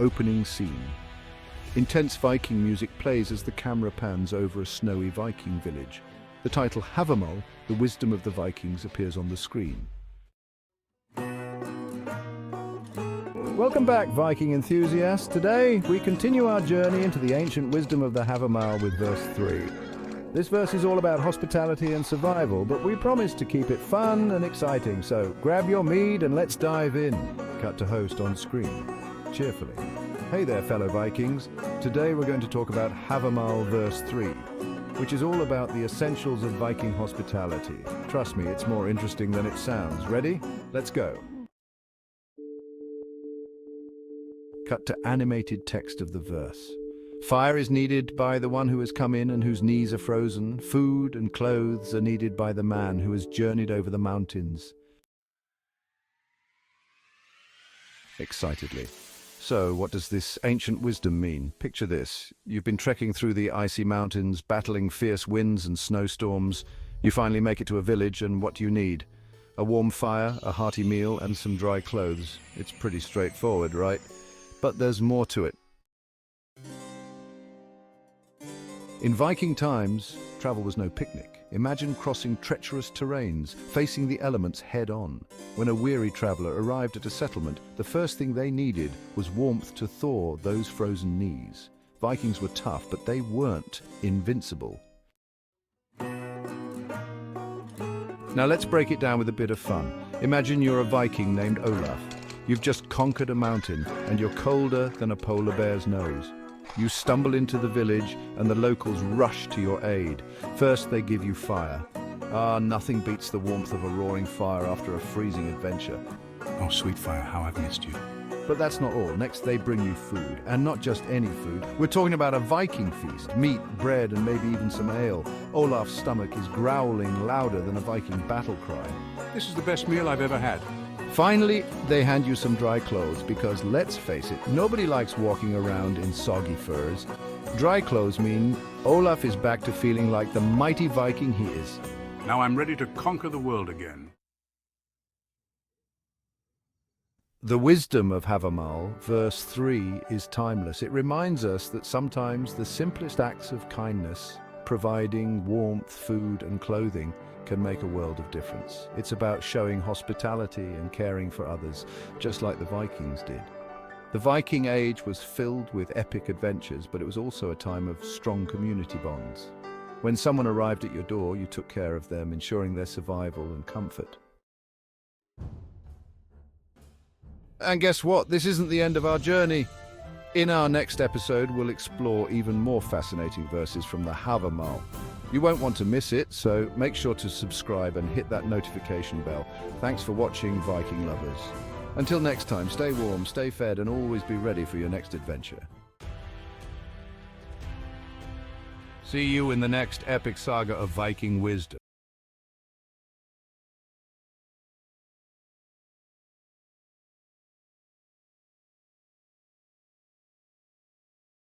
Opening scene. Intense Viking music plays as the camera pans over a snowy Viking village. The title Hávamál, the wisdom of the Vikings, appears on the screen. Welcome back, Viking enthusiasts. Today, we continue our journey into the ancient wisdom of the Hávamál with verse 3. This verse is all about hospitality and survival, but we promise to keep it fun and exciting, so grab your mead and let's dive in. Cut to host on screen, cheerfully. Hey there, fellow Vikings. Today we're going to talk about Hávamál verse 3, which is all about the essentials of Viking hospitality. Trust me, it's more interesting than it sounds. Ready? Let's go. Cut to animated text of the verse. Fire is needed by the one who has come in and whose knees are frozen. Food and clothes are needed by the man who has journeyed over the mountains. Excitedly. So, what does this ancient wisdom mean? Picture this. You've been trekking through the icy mountains, battling fierce winds and snowstorms. You finally make it to a village, and what do you need? A warm fire, a hearty meal, and some dry clothes. It's pretty straightforward, right? But there's more to it. In Viking times, travel was no picnic. Imagine crossing treacherous terrains, facing the elements head-on. When a weary traveler arrived at a settlement, the first thing they needed was warmth to thaw those frozen knees. Vikings were tough, but they weren't invincible. Now let's break it down with a bit of fun. Imagine you're a Viking named Olaf. You've just conquered a mountain, and you're colder than a polar bear's nose. You stumble into the village, and the locals rush to your aid. First, they give you fire. Nothing beats the warmth of a roaring fire after a freezing adventure. Oh, sweet fire, how I've missed you. But that's not all. Next, they bring you food, and not just any food. We're talking about a Viking feast. Meat, bread, and maybe even some ale. Olaf's stomach is growling louder than a Viking battle cry. This is the best meal I've ever had. Finally, they hand you some dry clothes because, let's face it, nobody likes walking around in soggy furs. Dry clothes mean Olaf is back to feeling like the mighty Viking he is. Now I'm ready to conquer the world again. The wisdom of Hávamál, verse 3, is timeless. It reminds us that sometimes the simplest acts of kindness, providing warmth, food, and clothing, can make a world of difference. It's about showing hospitality and caring for others, just like the Vikings did. The Viking age was filled with epic adventures, but it was also a time of strong community bonds. When someone arrived at your door, you took care of them, ensuring their survival and comfort. And guess what? This isn't the end of our journey. In our next episode, we'll explore even more fascinating verses from the Hávamál. You won't want to miss it, so make sure to subscribe and hit that notification bell. Thanks for watching, Viking lovers. Until next time, stay warm, stay fed, and always be ready for your next adventure. See you in the next epic saga of Viking wisdom.